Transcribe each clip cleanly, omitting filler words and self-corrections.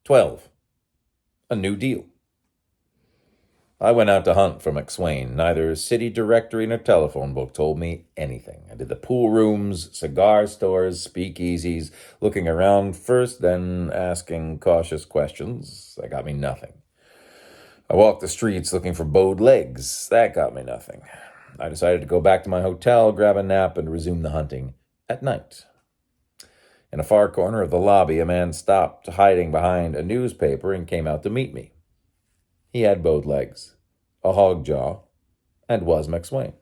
12. A new deal. I went out to hunt for McSwain. Neither city directory nor telephone book told me anything. I did the pool rooms, cigar stores, speakeasies, looking around first, then asking cautious questions. That got me nothing. I walked the streets looking for bowed legs. That got me nothing. I decided to go back to my hotel, grab a nap, and resume the hunting at night. In a far corner of the lobby, a man stopped, hiding behind a newspaper, and came out to meet me. He had bowed legs, a hog jaw, and was McSwain.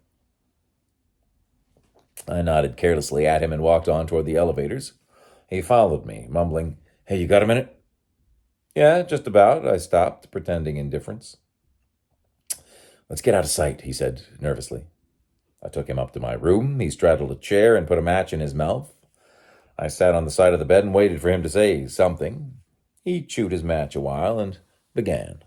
I nodded carelessly at him and walked on toward the elevators. He followed me, mumbling, "Hey, you got a minute?" "Yeah, just about," I stopped, pretending indifference. "Let's get out of sight," he said nervously. I took him up to my room. He straddled a chair and put a match in his mouth. I sat on the side of the bed and waited for him to say something. He chewed his match a while and began.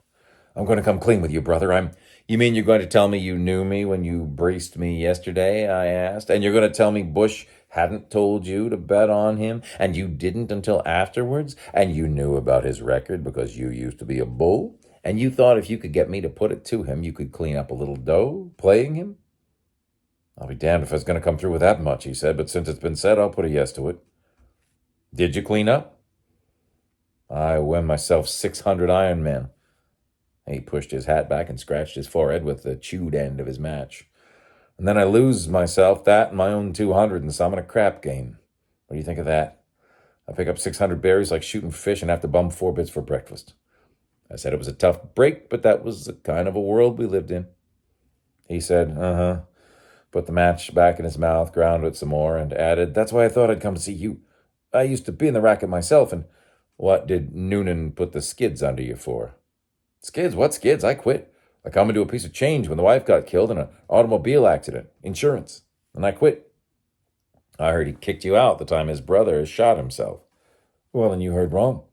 "I'm going to come clean with you, brother. You mean you're going to tell me you knew me when you braced me yesterday?" I asked. "And you're going to tell me Bush hadn't told you to bet on him, and you didn't until afterwards, and you knew about his record because you used to be a bull, and you thought if you could get me to put it to him, you could clean up a little dough playing him?" "I'll be damned if I was going to come through with that much," he said, "but since it's been said, I'll put a yes to it." "Did you clean up?" "I won myself 600 Iron Men." He pushed his hat back and scratched his forehead with the chewed end of his match. "And then I lose myself that and my own 200 and some in a crap game. What do you think of that? I pick up 600 berries like shooting fish and have to bum 4 bits for breakfast." I said it was a tough break, but that was the kind of a world we lived in. He said, "Uh-huh," put the match back in his mouth, ground it some more, and added, "That's why I thought I'd come to see you. I used to be in the racket myself, and—" "What did Noonan put the skids under you for?" "Skids? What skids? I quit. I come into a piece of change when the wife got killed in an automobile accident. Insurance. And I quit." "I heard he kicked you out the time his brother shot himself." "Well, then you heard wrong.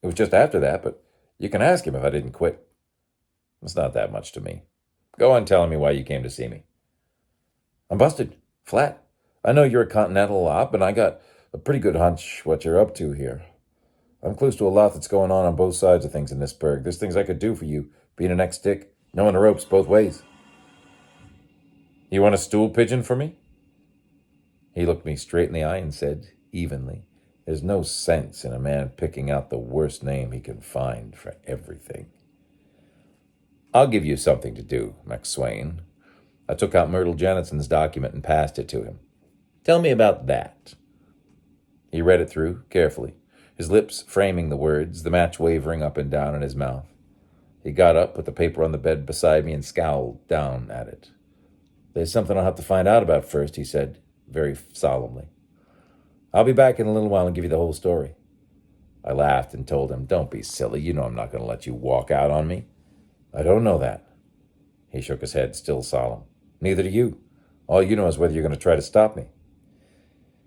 It was just after that, but you can ask him if I didn't quit. It's not that much to me. Go on telling me why you came to see me." "I'm busted. Flat. I know you're a Continental op, and I got a pretty good hunch what you're up to here. I'm close to a lot that's going on both sides of things in this burg. There's things I could do for you, being an ex-dick, knowing the ropes both ways." "You want a stool pigeon for me?" He looked me straight in the eye and said, evenly, "There's no sense in a man picking out the worst name he can find for everything." "I'll give you something to do, McSwain." I took out Myrtle Jennison's document and passed it to him. "Tell me about that." He read it through carefully, his lips framing the words, the match wavering up and down in his mouth. He got up, put the paper on the bed beside me, and scowled down at it. "There's something I'll have to find out about first," he said, very solemnly. "I'll be back in a little while and give you the whole story." I laughed and told him, "Don't be silly. You know I'm not going to let you walk out on me." "I don't know that." He shook his head, still solemn. "Neither do you. All you know is whether you're going to try to stop me."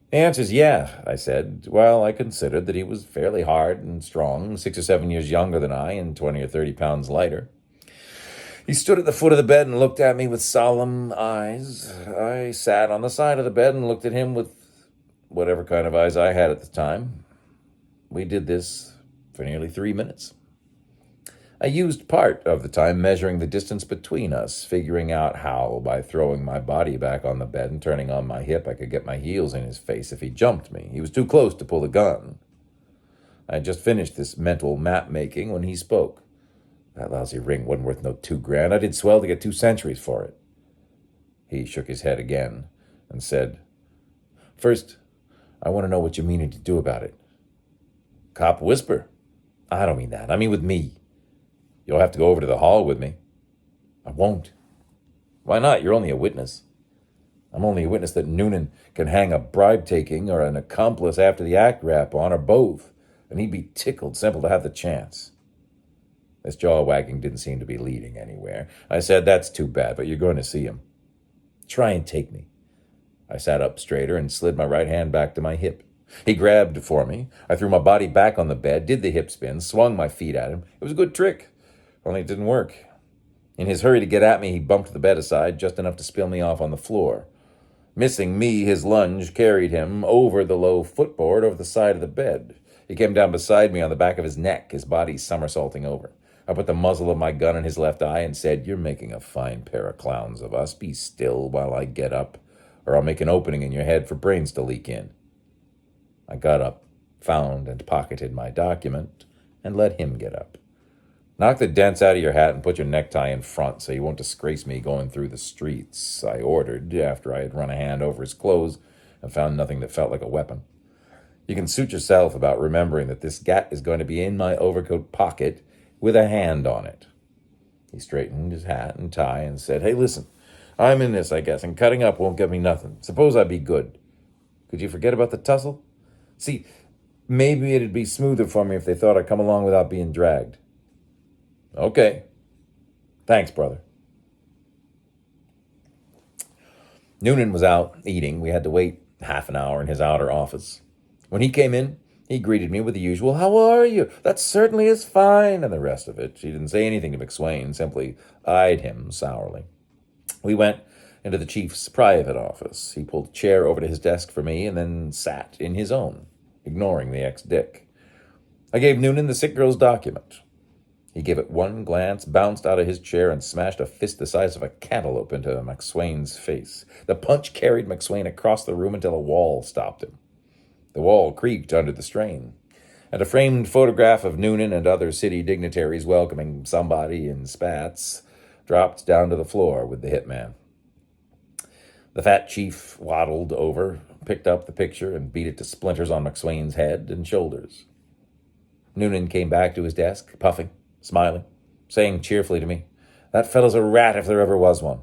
"The answer's yeah," I said, while I considered that he was fairly hard and strong, 6 or 7 years younger than I and 20 or 30 pounds lighter. He stood at the foot of the bed and looked at me with solemn eyes. I sat on the side of the bed and looked at him with whatever kind of eyes I had at the time. We did this for nearly 3 minutes. I used part of the time measuring the distance between us, figuring out how, by throwing my body back on the bed and turning on my hip, I could get my heels in his face if he jumped me. He was too close to pull a gun. I had just finished this mental map-making when he spoke. "That lousy ring wasn't worth no $2,000. I did swell to get 2 centuries for it." He shook his head again and said, "First, I want to know what you're meaning to do about it." "Cop whisper." "I don't mean that. I mean with me. You'll have to go over to the hall with me." "I won't." "Why not? You're only a witness." "I'm only a witness that Noonan can hang a bribe-taking or an accomplice after the act rap on, or both, and he'd be tickled simple to have the chance." This jaw-wagging didn't seem to be leading anywhere. I said, "That's too bad, but you're going to see him. Try and take me." I sat up straighter and slid my right hand back to my hip. He grabbed for me. I threw my body back on the bed, did the hip spin, swung my feet at him. It was a good trick, only it didn't work. In his hurry to get at me, he bumped the bed aside just enough to spill me off on the floor. Missing me, his lunge carried him over the low footboard over the side of the bed. He came down beside me on the back of his neck, his body somersaulting over. I put the muzzle of my gun in his left eye and said, "You're making a fine pair of clowns of us. Be still while I get up, or I'll make an opening in your head for brains to leak in." I got up, found and pocketed my document, and let him get up. "Knock the dents out of your hat and put your necktie in front so you won't disgrace me going through the streets," I ordered after I had run a hand over his clothes and found nothing that felt like a weapon. "You can suit yourself about remembering that this gat is going to be in my overcoat pocket with a hand on it." He straightened his hat and tie and said, "Hey, listen, I'm in this, I guess, and cutting up won't get me nothing. Suppose I be good. Could you forget about the tussle? See, maybe it'd be smoother for me if they thought I'd come along without being dragged." "Okay. Thanks, brother." Noonan was out eating. We had to wait half an hour in his outer office. When he came in, he greeted me with the usual, "How are you? That certainly is fine," and the rest of it. He didn't say anything to McSwain, simply eyed him sourly. We went into the chief's private office. He pulled a chair over to his desk for me and then sat in his own, ignoring the ex-dick. I gave Noonan the sick girl's document. He gave it one glance, bounced out of his chair, and smashed a fist the size of a cantaloupe into McSwain's face. The punch carried McSwain across the room until a wall stopped him. The wall creaked under the strain, and a framed photograph of Noonan and other city dignitaries welcoming somebody in spats dropped down to the floor with the hitman. The fat chief waddled over, picked up the picture, and beat it to splinters on McSwain's head and shoulders. Noonan came back to his desk, puffing, smiling, saying cheerfully to me, "That fellow's a rat if there ever was one."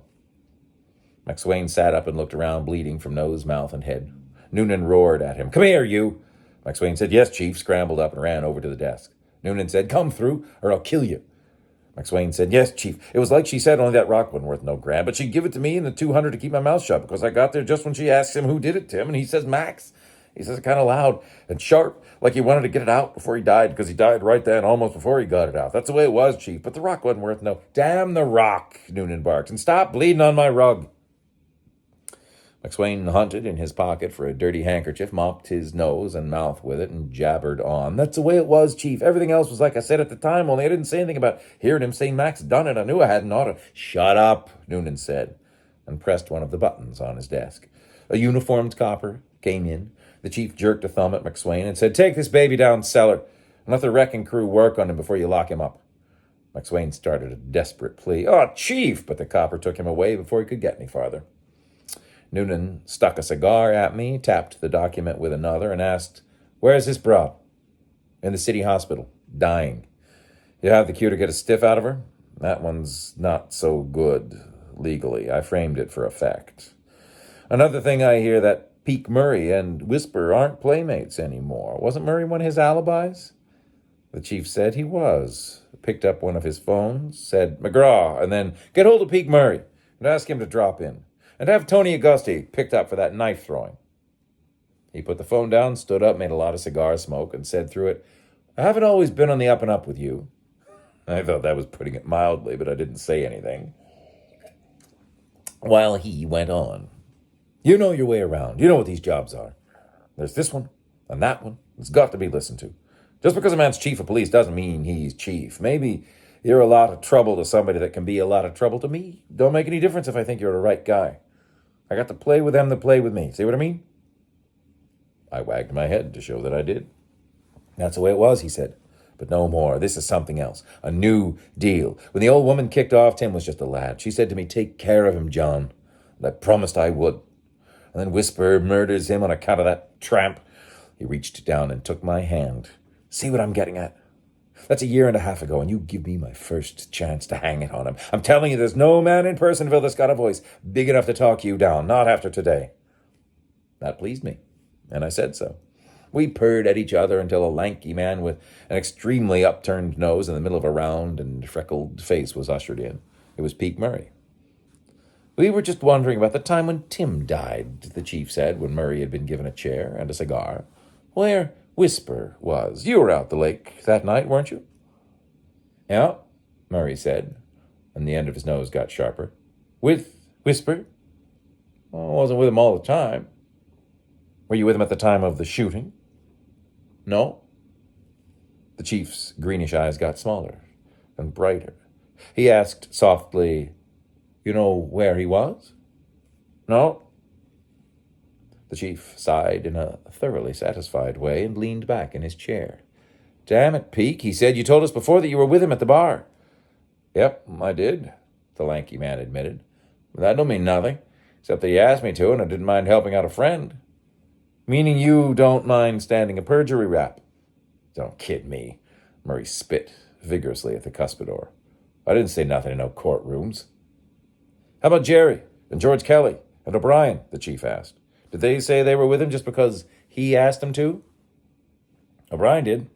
McSwain sat up and looked around, bleeding from nose, mouth, and head. Noonan roared at him, "Come here, you!" McSwain said, "Yes, chief," scrambled up and ran over to the desk. Noonan said, "Come through, or I'll kill you." McSwain said, "Yes, chief. It was like she said, only that rock wasn't worth no grand, but she'd give it to me and the 200 to keep my mouth shut, because I got there just when she asked him who did it, Tim, and he says, 'Max.' He says it kind of loud and sharp, like he wanted to get it out before he died, because he died right then, almost before he got it out. That's the way it was, chief, but the rock wasn't worth no—" "Damn the rock," Noonan barked, "and stop bleeding on my rug." McSwain hunted in his pocket for a dirty handkerchief, mopped his nose and mouth with it, and jabbered on. "That's the way it was, chief. Everything else was like I said at the time, only I didn't say anything about hearing him say Max done it. I knew I hadn't ought to—" "Shut up," Noonan said, and pressed one of the buttons on his desk. A uniformed copper came in. The chief jerked a thumb at McSwain and said, "Take this baby down cellar and let the wrecking crew work on him before you lock him up." McSwain started a desperate plea. "Oh, chief!" But the copper took him away before he could get any farther. Noonan stuck a cigar at me, tapped the document with another, and asked, "Where's his broad?" "In the city hospital, dying. You have the cue to get a stiff out of her?" "That one's not so good, legally. I framed it for effect. Another thing I hear, that Peak Murray and Whisper aren't playmates anymore. Wasn't Murray one of his alibis?" The chief said he was, picked up one of his phones, said, "McGraw," and then, "Get hold of Peak Murray and ask him to drop in. And have Tony Augusti picked up for that knife throwing." He put the phone down, stood up, made a lot of cigar smoke, and said through it, "I haven't always been on the up and up with you." I thought that was putting it mildly, but I didn't say anything. While he went on, "You know your way around. You know what these jobs are. There's this one and that one. It's got to be listened to. Just because a man's chief of police doesn't mean he's chief. Maybe you're a lot of trouble to somebody that can be a lot of trouble to me. Don't make any difference if I think you're the right guy. I got to play with them that play with me. See what I mean?" I wagged my head to show that I did. "That's the way it was," he said. "But no more. This is something else. A new deal. When the old woman kicked off, Tim was just a lad. She said to me, 'Take care of him, John.' And I promised I would. And then Whisper murders him on account of that tramp." He reached down and took my hand. "See what I'm getting at? That's a year and a half ago, and you give me my first chance to hang it on him. I'm telling you, there's no man in Personville that's got a voice big enough to talk you down, not after today." That pleased me, and I said so. We purred at each other until a lanky man with an extremely upturned nose in the middle of a round and freckled face was ushered in. It was Peak Murray. "We were just wondering about the time when Tim died," the chief said, when Murray had been given a chair and a cigar. "Where Whisper was. You were out the lake that night, weren't you?" "Yeah," Murray said, and the end of his nose got sharper. "With Whisper?" "Well, I wasn't with him all the time." "Were you with him at the time of the shooting?" "No." The chief's greenish eyes got smaller and brighter. He asked softly, "You know where he was?" "No." The chief sighed in a thoroughly satisfied way and leaned back in his chair. "Damn it, Peake, he said you told us before that you were with him at the bar." "Yep, I did," the lanky man admitted. "But that don't mean nothing, except that he asked me to, and I didn't mind helping out a friend." "Meaning you don't mind standing a perjury rap?" "Don't kid me." Murray spit vigorously at the cuspidor. "I didn't say nothing in no courtrooms." "How about Jerry and George Kelly and O'Brien?" the chief asked. "Did they say they were with him just because he asked them to?" "O'Brien did.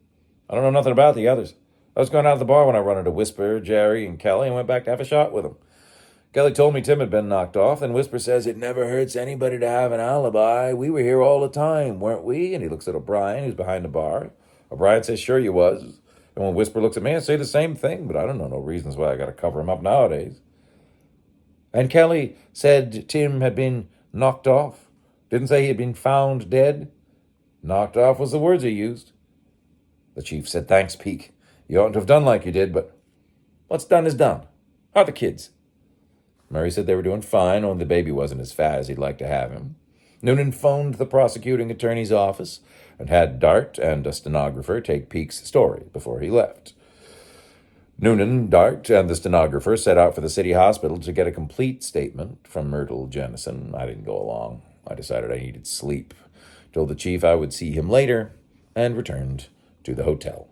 I don't know nothing about the others. I was going out of the bar when I run into Whisper, Jerry, and Kelly and went back to have a shot with them. Kelly told me Tim had been knocked off, and Whisper says it never hurts anybody to have an alibi. We were here all the time, weren't we? And he looks at O'Brien, who's behind the bar. O'Brien says, "Sure you was." And when Whisper looks at me, I say the same thing, but I don't know no reasons why I got to cover him up nowadays. "And Kelly said Tim had been knocked off. Didn't say he had been found dead." "Knocked off" was the words he used. The chief said, "Thanks, Peake. You oughtn't to have done like you did, but what's done is done. How are the kids?" Murray said they were doing fine, only the baby wasn't as fat as he'd like to have him. Noonan phoned the prosecuting attorney's office and had Dart and a stenographer take Peake's story before he left. Noonan, Dart, and the stenographer set out for the city hospital to get a complete statement from Myrtle Jennison. I didn't go along. I decided I needed sleep. Told the chief I would see him later, and returned to the hotel.